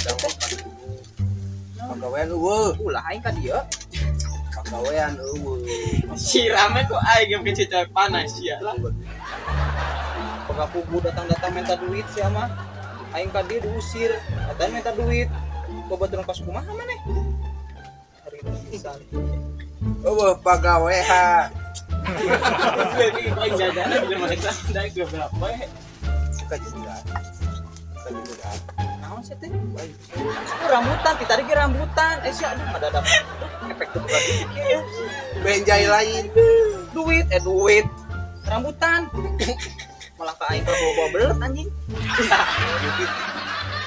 Kadang pagawean eueuh. Ulah aing ka dieu. Pagawean eueuh. Siramnya kok aing yang kececek panas ya lah. Pagakubu datang-datang minta duit sia mah. Aing ka dieu diusir, katanya minta duit. Coba turun pas kumaha maneh? Hari pisan. Eueuh pagawean. Aing jajanan di rumah kita ada berapa ya? Suka juga. Naon sih teh? Itu rambutan, kita ge rambutan. Sia aduh madadak efek teu buka dikit. Benjai lain. Duit. Rambutan. Malah ka aing bawa belet anjing.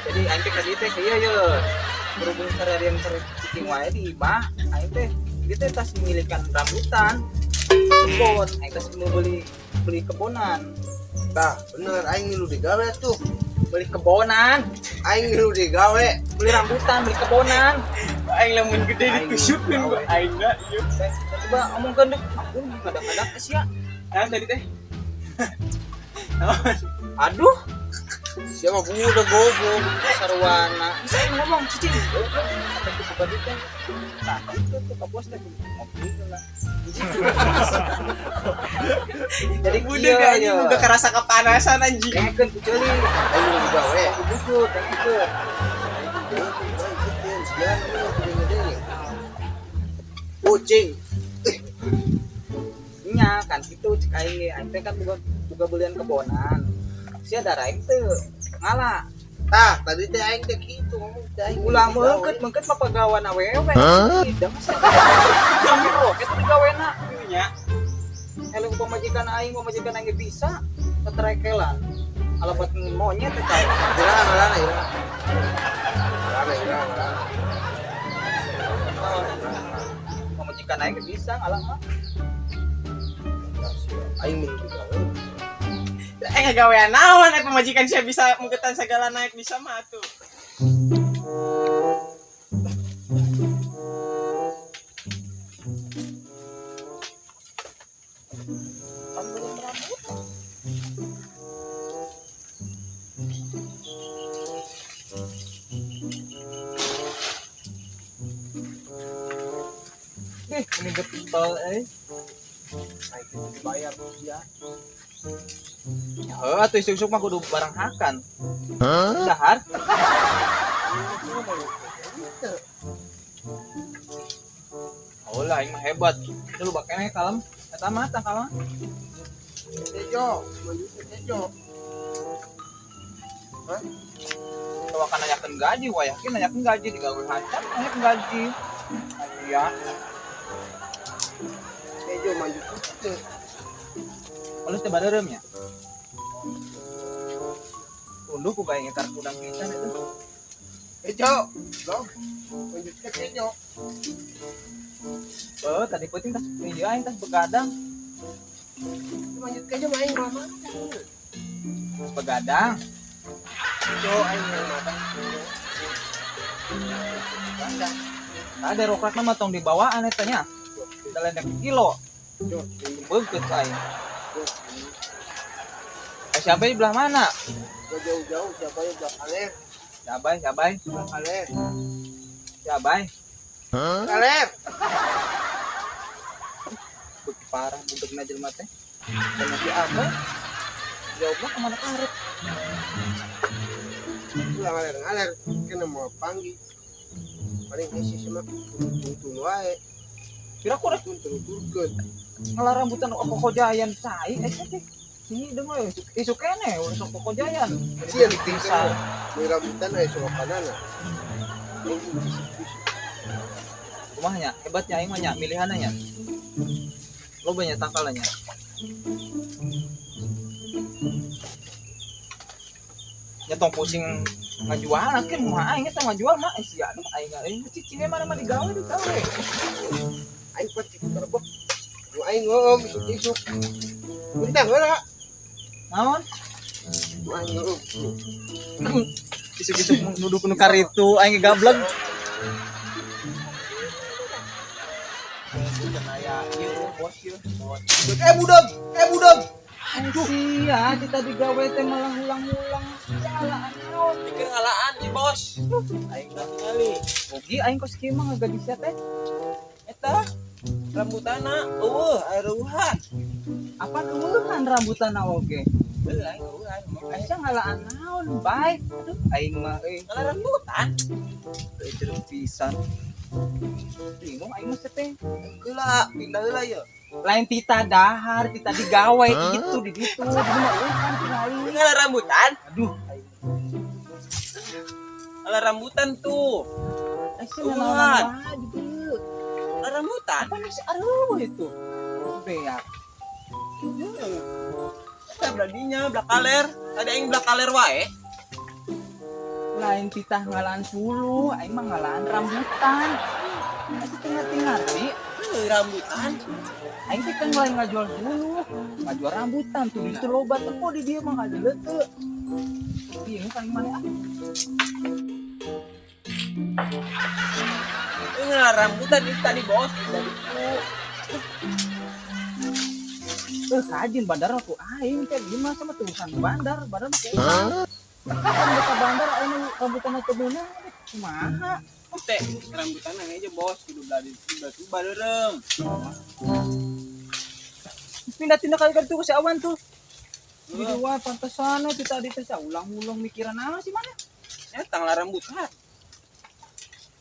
Jadi aing teh ka dieu teh ieu ye. Berhubung seharian cicing wae di imah, aing teh dieu teh tas memilikan rambutan. Kebon, aing tas mau beli kebonan. Tah, bener aing ngilu digawe tuh. Beli kebonan, Aing ngilu digawe. beli rambutan, beli kebonan. Aing lamun gede ditusupin kok aing enggak ieu. Coba omongkeun deh, aku kadang-kadang sia. Tadi teh. Aduh, Siapa budak goblok. sarwana. Bisa aing ngomong cicing. Apa itu buka duit teh? Nah, itu tuh ka bos teh ngopi lah. Jadi Budak anjing udah kerasa kepanasan anjing. Kengen kuceli. Aing ngilu digawe. Bukut, itu. Kucing. Nya kan gitu cek aing teh kan buka belian kebonan. Sia darah aing teu ngalah. Tah, tadi teh aing teh kitu ngomong teh aing. Ulah meungkeut mah pagawan awewe. Tidak mah sia. Kami roket digawena. Nya. Eleng pamajikan aing bisa tetrekelan. Alabat monyet teh tah. Irana. Pamajikan aing bisa ngalah mah. Aing ngilu digawe. Ngagawean naon pemajikan saya bisa mungketan segala naik bisa mah tuh. Ini getol Aing dibayar dia. atuh isuk-isuk mah kudu barang hakan. Dahar. Oh lah, ini mah hebat. Dulu bakene kalem, eta mah kalem. Tejo, menuju Tejo. Hah? Kalau kan nanyakeun gaji, wah yakin nanyakeun gaji digawe hancam, nanyakeun gaji. Iya. Tejo maju teh. Kalau teh bareurem nya. Unduh ku gawe ngetar kudang pisan itu. Tejo, dong. Menuju ke Tejo. Tadi penting tas video aing tas begadang. Lanjut ke aja main mama. Tas begadang. Tejo aing yang matang. Begadang. Nah, ada roklat mah tong dibawaan eta nya. Dalendek kilo. Tejo, Beukut aing. Siapa di belah mana? jauh-jauh siapa yang udah kaler? Cabai. Kaler. Cabai. Kaler. Parah bentukna jelema teh. Dan lagi apa? Jawabnya kemana karep? Ulah ngaler. Kena mau panggil. Paling isi sama tuntun wae. Kira kurang Tuntun-tuntun. ngalah rambutan pokok jayan cai teh. Ini deung isu kene urang pokok jayan. Sian tinggal. Di rambutan aja sama kanana. Kumahnya hebatnya aing mah nya milihanna nya. Lo banyak tangkalannya. Ya tong pusing ngajual kan mah aing eta ngajual mah sia aduh aing cicing mana mah digawe. Aing pasti terbek. Lu aing ngom isuk. Bentang heula. Naon? Lu aing ngom. Isuk-isuk nuduh kudu karitu aing gableg. Aya ieu bos ieu. Budak. Sia, kita digawe teh malah ulang-ulang. Salah naon. Pikir ngalaan di bos. Aing nggak tinggali. Ogi aing kos kieu mah gadis teh. Eta rambutana, aruhan. Apa keueuhan rambutan oge? Aing aruhan. Aing ngalaan naon baik. Aduh, aing mah Ngalah rambutan. Terus pisan. Bingung aing mah teh. Geula, pindah heula ya. Lain tita dahar, tita digawe gitu di ditu. Di mah kan tinggalin. Ngalah rambutan. Aduh, Ngalah rambutan tuh. aing sih Ulan. naon di dieu. Ngalah rambutan. Apa masih aduh itu. Beak. Eta beradinya blakaler. Ada aing blakaler wae. Lain titah ngalaan sulu, aing mah ngalaan rambutan. Masih ngerti-ngerti. Rambutan. Aing teh kan lain ngajual dulu, ngajual rambutan tuh di situ loba teh kok di dia mah ngajual teu. Bingung paling mana ah. Ngalah rambutan itu tadi bos. Tadi tuh. Kajin bandar aku aing teh gimana sama tulisan bandar mah kurang. Kan beta bandar aing rambutan teh beuna kumaha. Teh rambutan aja bos. Kudu tiba-tiba derem. Pindah-pindah kali tuh si awan tuh. Di dua pantesan teh tadi teh ulang-ulang mikiran naon sih mana? Eta ngalah rambutan.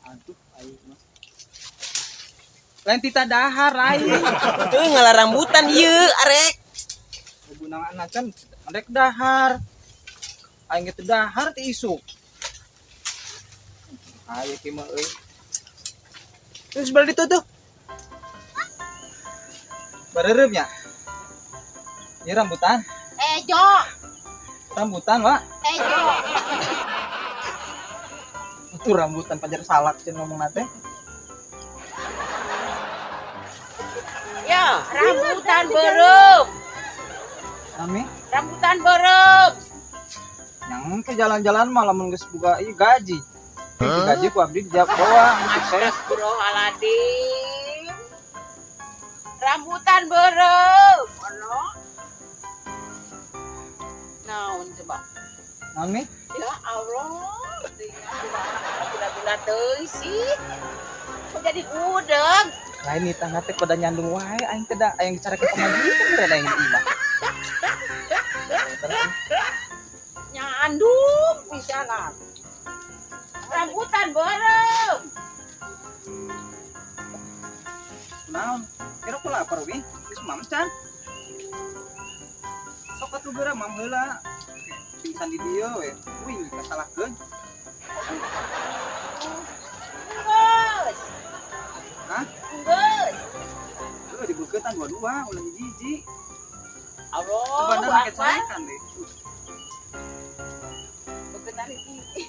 Aduh, aing mah. Lain tita dahar lain. Ngalah rambutan ieu arek. Gunangan kan rek dahar. Aing teh dahar teh isuk. Ayo kieu mah euy. Terus balik itu tuh. Bareureum nya. Ieu rambutan. Jo. Rambutan, Wak. Jo. Itu rambutan pajar salak cen ngomong teh. Ya, rambutan berem. Rame. Rambutan berem. Yang ke jalan-jalan malah mun geus boga ieu gaji. Gaji ku abdi di bawah. Astagfirullahaladzim. Rambutan berem. Ono. Naon coba? Naon mi? Ya Allah. Bila-bila teuing sih. Kok jadi gudeg? Lain nih tangga teh pada nyandung wae aing teh da aya yang cara ke pemajikan rada aing imah. Nyandung pisanan. Rambutan berem. Naon? Kira ku lapar wi, geus mamcan. Sok atuh geura mam heula. Pingsan di dieu we. Wih, kasalahkeun. Geus. Hah? Geus. Heuh dibeuketan dua-dua ulah hiji-hiji. Allah. Bandar make carekan deh. Beketan iki.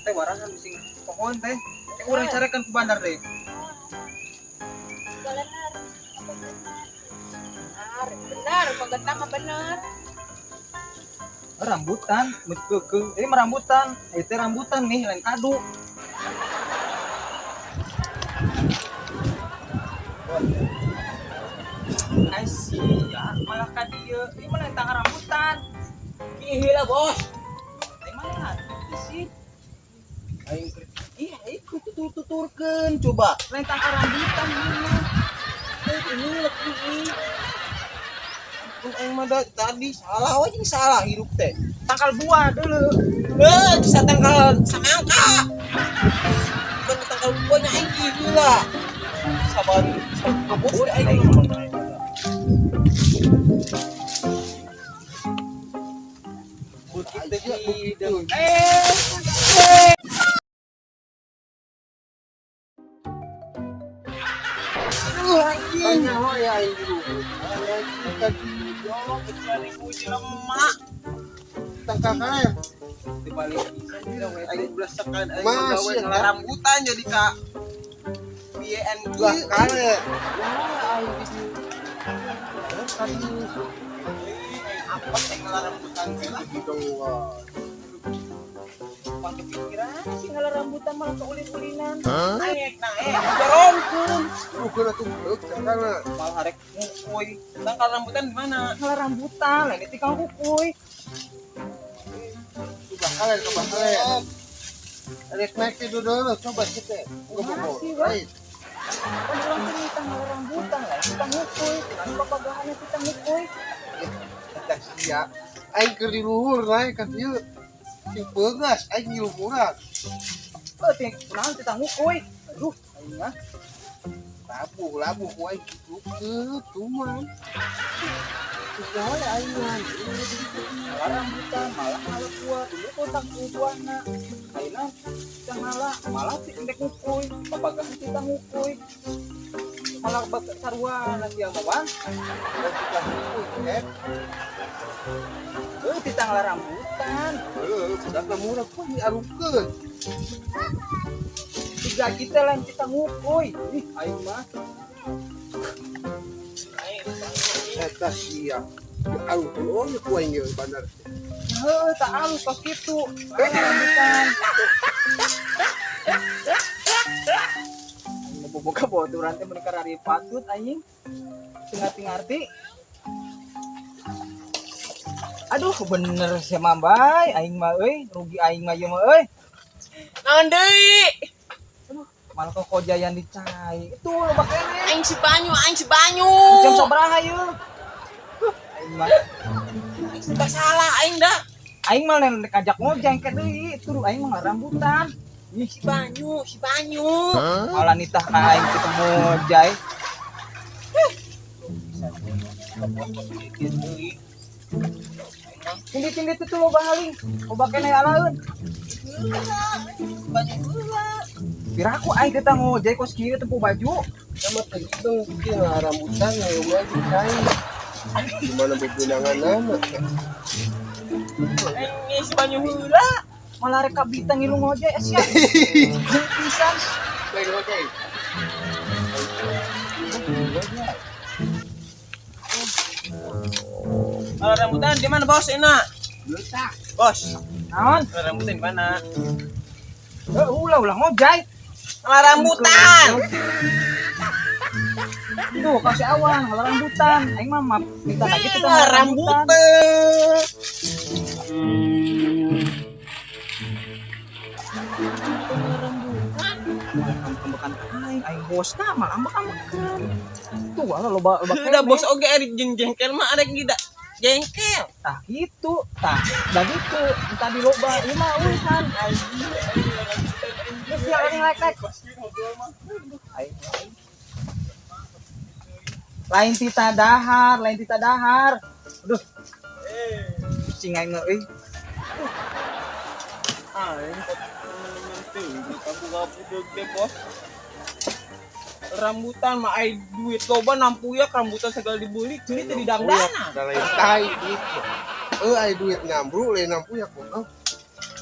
Teh warahan bising pohon teh. Urang carekan ku bandar deh. Benar, benar, benar. Rambutan, meukeukeuh. Ini mah rambutan. Itu rambutan nih lain kadu. Asia, malah ka dieu. Ieu mah lain tangga rambutan. Gila bos. Di mana? Di sini. Aing ikut tuturkeun coba. Lain tangga rambutan ieu mah. Ini lebih. Aing mah tadi salah we jeung salah hirup teh. Tangkal buah dulu. Bisa tanggal samangka. Bukan tanggal buahnya aing gila. Sabar, kabus aing. Bukit teh hidung. Nyawa ya aing dulu. Kecuali puji lemak. Tangkakan. Dibalik aing blesekan aing Masih, gawe kan? rambutan jadi ka BN Lah kale. aing bisa. Apa sih rambutan teh lah Gitu wah. Pang kepikiran sih ngalah rambut rambutan malah keulin-ulinan. Naik dorongkeun. Bukan atuh beuk cangkana. Malah arek ngukuy. Tangkal rambutan di mana? Malah rambutan, lain ditikal kukuy. Coba kalian coba kalian. Rek naik itu dulu coba kita. Makasih, Bang. Kan ulang cerita malah rambutan lah, kita ngukuy. Kan papagahannya kita ngukuy. Kita sia. Aing keur di luhur naik ka dieu. Sing begas aing di luhuran. Kunaon kita ngukuy. Aduh, aing mah. Labuh ku aing gitu ke tuman. Kumaha aing mah. Malah rambutan, malah kuat. Dulu kotak kubuana. Aina kita malah si indek ngukuy. Papagahan kita ngukuy. Malah sarua nanti yang mau bang. Kita luhur kan. Kita ngalah rambutan. Budak murah ku diarungkeun. Tiga kita lain kita ngukuy. Ih, aing mah. Eta sia. Diarungkeun oh ku aing ieu bandar. Heuh, tak halus kos kitu. Rambutan. Boga boturan teh mereka rari patut anjing. Ngarti-ngarti. Aduh, bener si Mambay, aing mah euy, rugi aing mah ieu mah euy. Naon deui? Malah kok kojayan dicai. Itu loba kene. Aing si banyu. Jam sabaraha ieu? Aing mah Sudah salah aing dah. aing mah nek ajak ngojeng ke deui, itu aing mah rambutan. Si banyu. Malah nitah ka aing ketemu jai. Tindi-tindi itu loba haling. Loba kene alaeun. Piraku aing kita ngojek kos kieu tempuh baju. Sama terhitung mungkin rambutan yang rumah dicai. Gimana bebenangan anak ya? Aing si banyu heula. Malah rek kabita ngilu ngojek sia. Pisan. Baik oke. Kalau rambutan di mana bos enak? Letak. Bos, Naon? kalau rambutan di mana? Ulah ngojek. Kalau rambutan. Tuh kasih awan kalau rambutan. Aing mah minta lagi kita Kalau rambutan. Ambek-ambekan aing bos na malah ambek-ambekan. Tuh loba Udah bos oge ari jengkel mah arek tidak jengkel. tah gitu. Tah da gitu. Entah di loba ieu mah urusan. Geus ya orang lek-lek. Aing. Lain tita dahar. Aduh. Sing aing euy. Aing kabu-kabu deh bos. Rambutan mah ai duit loba 60 ya rambutan segala dibeli jadi teh di dangdana. Da lain tai gitu. Ai duit nyambru lain 60 ya kok.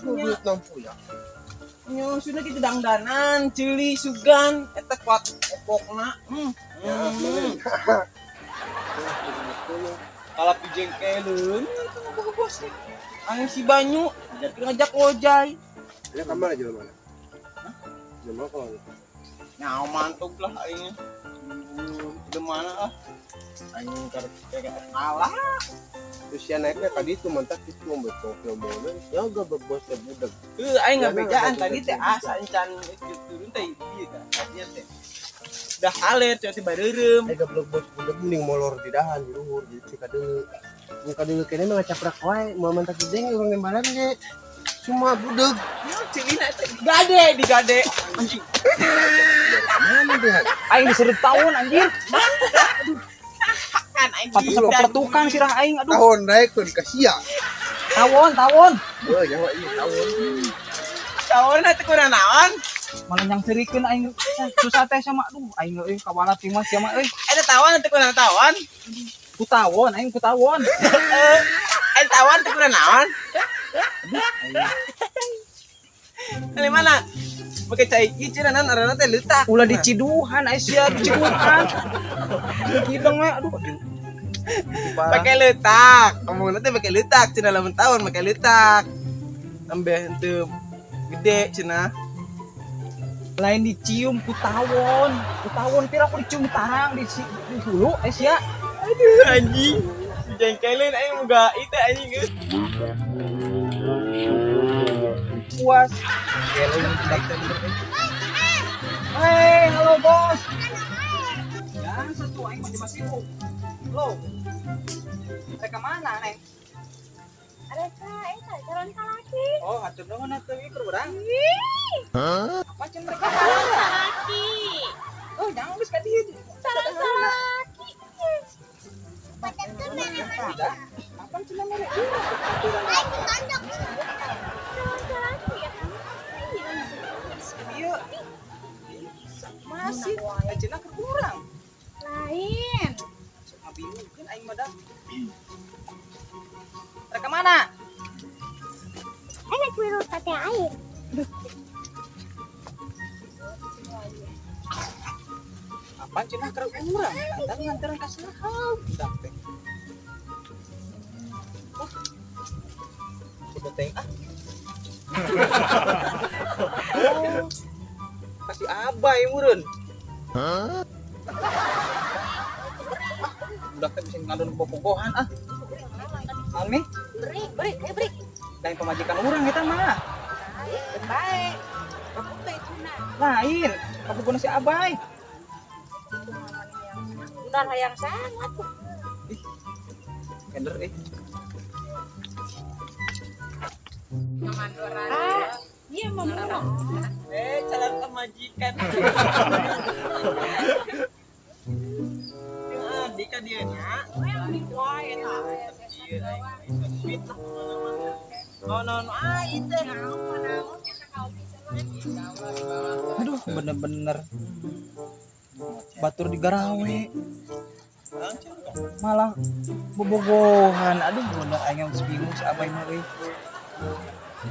Duit 60 ya. Nyo sudah kita dangdanan, cili sugan eta kuat pokokna. Kalau pijengkelun itu bos. Aing si banyu ngajak ojai. Ini kamar aja mana? Jam berapa kalau? Nah, mantap lah aing. Di mana ah? Aing kayak kalah. Terus ya naiknya tadi itu mantap itu membetok ngomongnya. Ya gak berbos ya budak. Aing ngabejaan tadi teh asa encan turun teh ieu kan. Nya teh. Udah haler tiba-tiba reureum. Gak berbos budak mending molor di dahan di luhur jadi si kadeu. Mun kadeu kene mah ngacaprak wae, mau mantap gede urang nembaran ge. Cuma budak. Yo cilina teh digade. Anjing. Mana dia? Aing diserut tahun anjir. Kan aing Peletukan sirah aing aduh. Tahun naik tuh dikasih ya. Tawon. Oh, Jawa iya tahun. Kawan teh kurang naon? Malah yang serikeun aing susah teh sama aduh aing euy kawala timas sia mah euy. Ada tawan teh kurang tawan. Ku tawon. Tawan teh kurang naon? Dari mana? Pakai cai ciciran arana teh letak. Ulah diciduhan Aisyah diciduhan. Kideng we aduh. Pakai letak. Ngomongna teh pakai letak cenah lamun tahun pakai letak. Ambeh henteu gede cenah. lain dicium ku tawon pira aku dicium tarang di hulu sia. Aduh anjing. Jengkelin aing muga itu anjing geus. Puas. Geleng tidak bener. Hei, halo bos. Ya, satu aing masih sibuk. Halo. Mereka mana, Neng? Ada kak, calon laki. Oh, atur dong atuh ieu keur urang. Apa cen mereka? Laki. Oh, jangan geus ka dieu. Calon laki. Tidak. Apa cen mereka? Iya. Masih ajeuna keur urang. Lain. Ngabingungkeun aing mah dah. Mereka mana? Enak menurut kata air. Apaan cenah keur urang? Kadang nganteran ka saha? Udah teh. Oh. Udah teh ah. Oh. Kasih abai meureun. Udah teh bisa ngadon bobogohan ah. Ami, Beri. lain pemajikan urang eta mah. Baik. Aku teh tuna. Lain, kabuguna si abai. Benar yang sangat. Kender Ah, iya mama. Calon pemajikan. Adik kan dia nya. Aduh, bener-bener batur di Garawe. Malah bobogohan. Aduh, bener aing geus bingung si abai mah euy.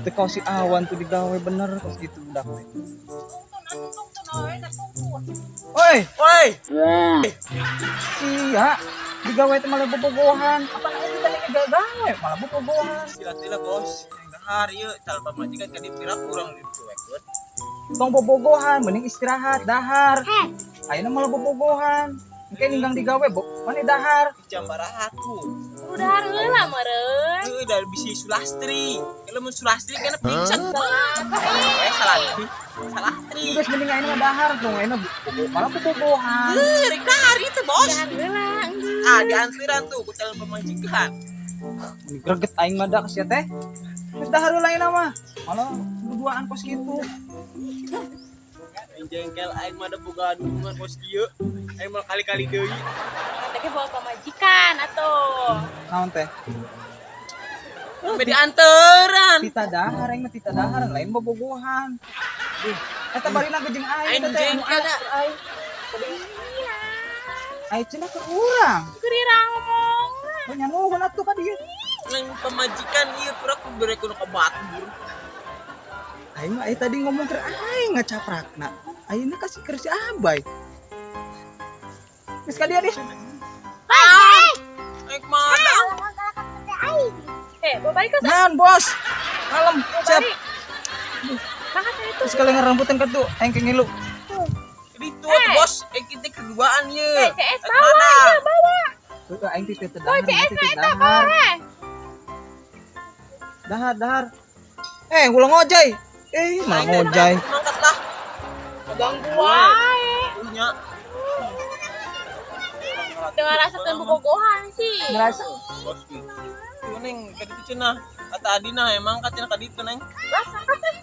Teu kau si awan tuh digawe bener pas gitu budak teh. Woi, sia digawe teh malah bobogohan. Apa aing teh gawe malah bobogohan. Sila-sila bos. Dahar ieu calon pemajikan ka dipira kurang dicuekeun. Tong bobogohan mending istirahat dahar. Ayeuna malah bobogohan. Engke ninggang digawe mana dahar. Jam barahat tuh. Udah heula meureun. Heuh da bisi Sulastri. Kalau mun Sulastri kana pingsan. Salastri. Geus mending ayeuna dahar dong ayeuna malah bobogohan. Rek dari teh bos. Udah heula. Ah diantiran tuh ku calon pemajikan. Greget aing mah da sia teh. Geus dahar heula ayeuna mah. Malah duaan kos kitu. Jengkel aing mah da boga dukungan bos kieu. Aing mah kali-kali deui. Teh bawa pemajikan atuh. Naon teh? Sampai dianteran. Tita dahar aing mah tita dahar lain bobogohan. Duh, eta barina jeung aing Aing jengkel da. Aing cenah keur urang. Gerirang ngomong. Oh nyanuhun atuh ka dieu. Nang pemajikan ieu pura ku bere kuno ka batur. Aing mah tadi ngomong keur aing ngacaprakna. Ayeuna kasih keur si abai. Geus ka dieu deh. Aing mana? Bapak ke Naon bos? Kalem, siap. Mangkat itu. Terus kalian ngerambutan ka tuh, aing ke ngilu. Itu atuh bos, kita keduaan ieu. CS bawa, bawa. Tuh aing titeh teh dahar. CS eta bawa. Dahar. Ulah ngojay. Malah ngojay. Mangkat lah. Ganggu wae. Nya. Dengan rasa bobogohan sih. Ngerasa Bos ki. Neng ka ditu cenah. Ata adina emang ka cenah ka ditu neng. Rasa teh.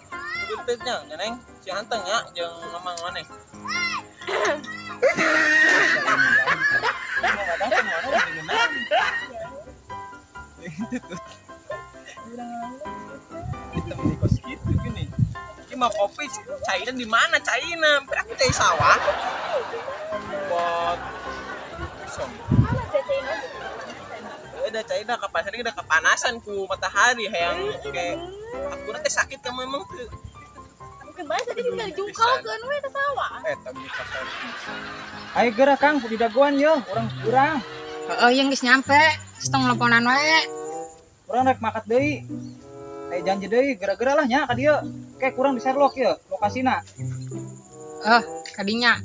Ditu nya neng. Si anteng nya jeung mamang maneh. Kita di kos gitu gini. Ini mah kopi cairan di mana cairan? Aku cai sawah. Buat pisang. Udah cairan kapan udah kepanasan ku matahari yang kayak aku nanti sakit kamu emang tuh. Kembali tadi tinggal jungkalkeun we ke sawah. Tapi kasar. ayo geura Kang di daguan yo, urang. Oh, yang geus nyampe, setong lemponan wae. Urang rek makat deui. Janji deui geura-geura lah nya ka dieu. Kayak kurang di Sherlock ya lokasina. Kadinya.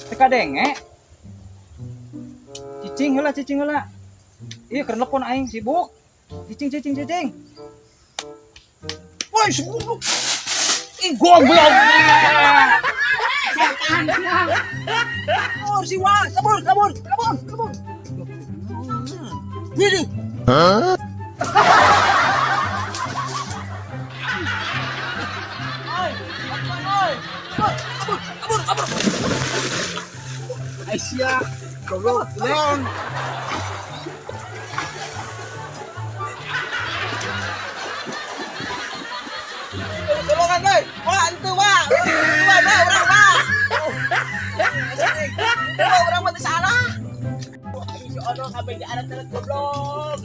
Teka denge. Cicing heula. Iya keur telepon aing sibuk. Cicing. Woi, sibuk. Ih, goblok. Kabur si Wa, kabur. Wih. Kabur. Aisyah, goblok, Leon. Tolongan boy. Wah, itu wah. Orang wah. Orang mati salah. Si Ono sampai di anak goblok.